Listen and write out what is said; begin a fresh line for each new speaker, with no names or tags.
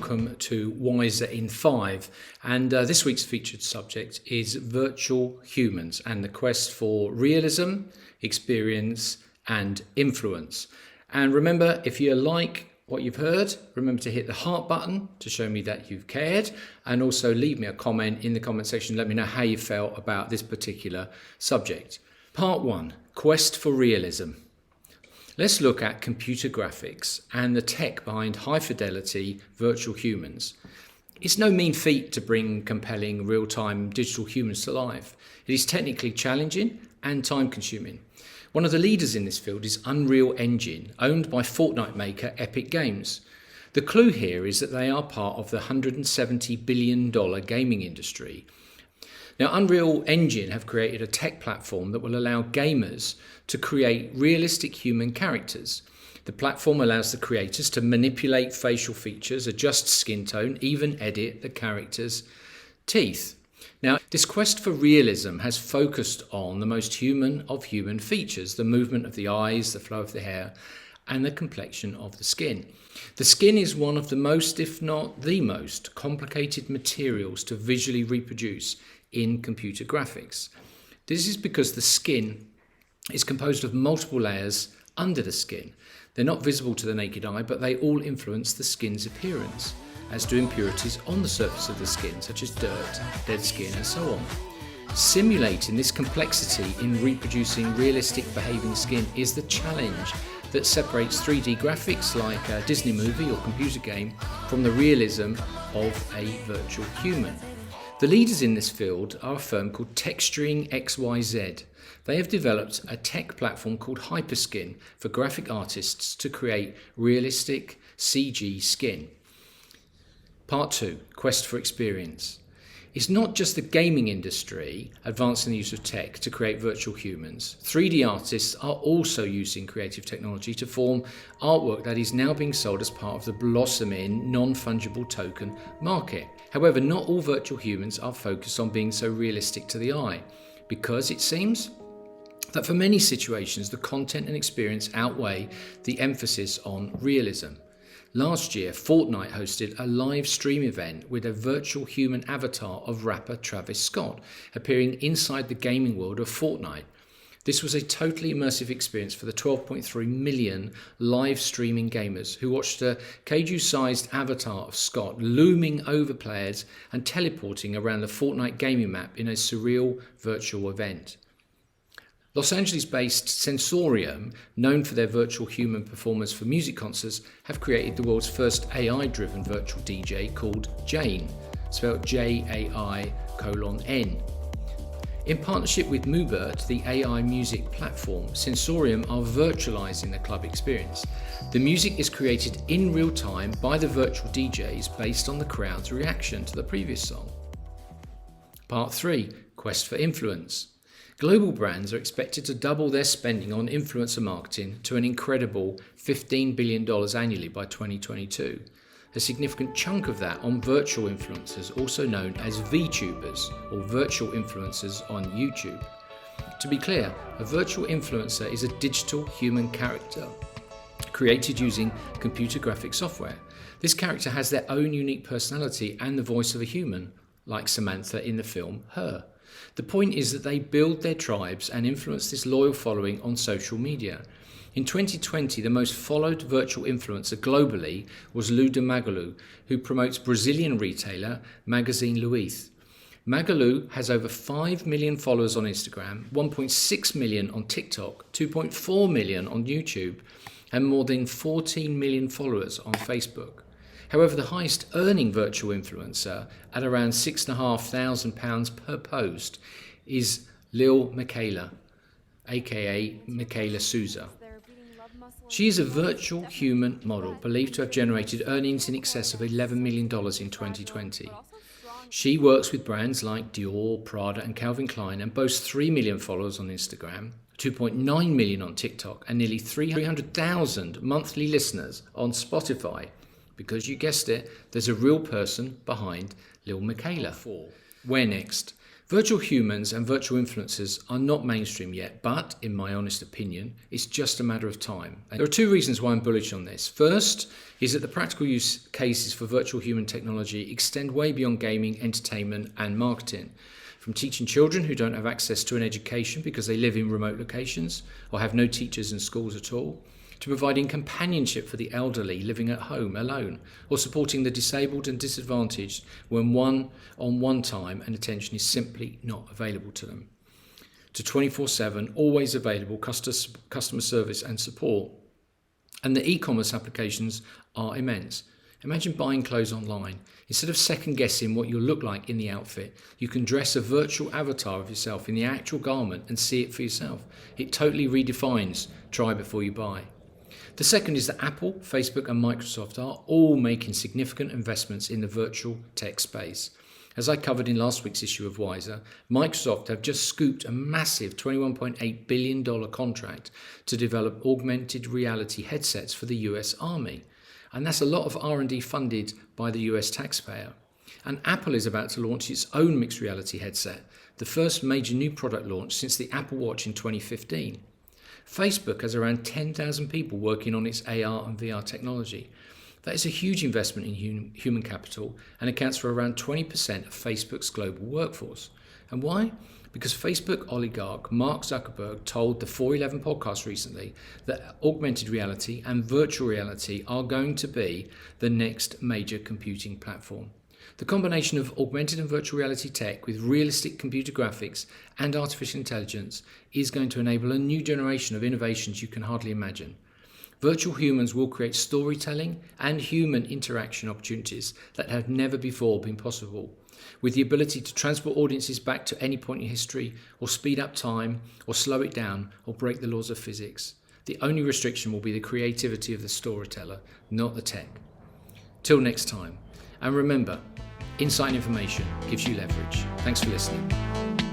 welcome to Wiser in 5. And this week's featured subject is virtual humans and the quest for realism, experience and influence. And remember, if you like what you've heard, remember to hit the heart button to show me that you've cared, and also leave me a comment in the comment section. Let me know how you felt about this particular subject. Part 1, Quest for Realism. Let's look at computer graphics and the tech behind high-fidelity virtual humans. It's no mean feat to bring compelling real-time digital humans to life. It is technically challenging and time-consuming. One of the leaders in this field is Unreal Engine, owned by Fortnite maker Epic Games. The clue here is that they are part of the $170 billion gaming industry. Now, Unreal Engine have created a tech platform that will allow gamers to create realistic human characters. The platform allows the creators to manipulate facial features, adjust skin tone, even edit the character's teeth. Now, this quest for realism has focused on the most human of human features, the movement of the eyes, the flow of the hair, and the complexion of the skin. The skin is one of the most, if not the most, complicated materials to visually reproduce in computer graphics. This is because the skin is composed of multiple layers under the skin. They're not visible to the naked eye, but they all influence the skin's appearance, as do impurities on the surface of the skin, such as dirt, dead skin, and so on. Simulating this complexity in reproducing realistic behaving skin is the challenge that separates 3D graphics like a Disney movie or computer game from the realism of a virtual human. The leaders in this field are a firm called Texturing XYZ. They have developed a tech platform called Hyperskin for graphic artists to create realistic CG skin. Part 2, Quest for Experience. It's not just the gaming industry advancing the use of tech to create virtual humans. 3D artists are also using creative technology to form artwork that is now being sold as part of the blossoming non-fungible token market. However, not all virtual humans are focused on being so realistic to the eye, because it seems that for many situations the content and experience outweigh the emphasis on realism. Last year, Fortnite hosted a live stream event with a virtual human avatar of rapper Travis Scott appearing inside the gaming world of Fortnite. This was a totally immersive experience for the 12.3 million live streaming gamers who watched a kaiju-sized avatar of Scott looming over players and teleporting around the Fortnite gaming map in a surreal virtual event. Los Angeles-based Sensorium, known for their virtual human performers for music concerts, have created the world's first AI-driven virtual DJ called Jane, spelled JAI:N. In partnership with Mubert, the AI music platform, Sensorium are virtualizing the club experience. The music is created in real time by the virtual DJs based on the crowd's reaction to the previous song. Part 3, Quest for Influence. Global brands are expected to double their spending on influencer marketing to an incredible $15 billion annually by 2022. A significant chunk of that on virtual influencers, also known as VTubers, or virtual influencers on YouTube. To be clear, a virtual influencer is a digital human character created using computer graphic software. This character has their own unique personality and the voice of a human, like Samantha in the film Her. The point is that they build their tribes and influence this loyal following on social media. In 2020, the most followed virtual influencer globally was Luda Magalu, who promotes Brazilian retailer Magazine Luiza. Magalu has over 5 million followers on Instagram, 1.6 million on TikTok, 2.4 million on YouTube, and more than 14 million followers on Facebook. However, the highest earning virtual influencer at around £6,500 per post is Lil Miquela, aka Miquela Souza. She is a virtual human model believed to have generated earnings in excess of $11 million in 2020. She works with brands like Dior, Prada and Calvin Klein and boasts 3 million followers on Instagram, 2.9 million on TikTok and nearly 300,000 monthly listeners on Spotify. Because you guessed it, there's a real person behind Lil Miquela. Where next? Virtual humans and virtual influencers are not mainstream yet, but in my honest opinion, it's just a matter of time. And there are two reasons why I'm bullish on this. First is that the practical use cases for virtual human technology extend way beyond gaming, entertainment, and marketing. From teaching children who don't have access to an education because they live in remote locations or have no teachers in schools at all, to providing companionship for the elderly living at home alone, or supporting the disabled and disadvantaged when one-on-one time and attention is simply not available to them, to 24/7, always available customer service and support. And the e-commerce applications are immense. Imagine buying clothes online. Instead of second-guessing what you'll look like in the outfit, you can dress a virtual avatar of yourself in the actual garment and see it for yourself. It totally redefines try before you buy. The second is that Apple, Facebook and Microsoft are all making significant investments in the virtual tech space. As I covered in last week's issue of Wiser, Microsoft have just scooped a massive $21.8 billion contract to develop augmented reality headsets for the US Army. And that's a lot of R&D funded by the US taxpayer. And Apple is about to launch its own mixed reality headset, the first major new product launch since the Apple Watch in 2015. Facebook has around 10,000 people working on its AR and VR technology. That is a huge investment in human capital and accounts for around 20% of Facebook's global workforce. And why? Because Facebook oligarch Mark Zuckerberg told the 411 podcast recently that augmented reality and virtual reality are going to be the next major computing platform. The combination of augmented and virtual reality tech with realistic computer graphics and artificial intelligence is going to enable a new generation of innovations you can hardly imagine. Virtual humans will create storytelling and human interaction opportunities that have never before been possible, with the ability to transport audiences back to any point in history, or speed up time, or slow it down, or break the laws of physics. The only restriction will be the creativity of the storyteller, not the tech. Till next time. And remember, insight and information gives you leverage. Thanks for listening.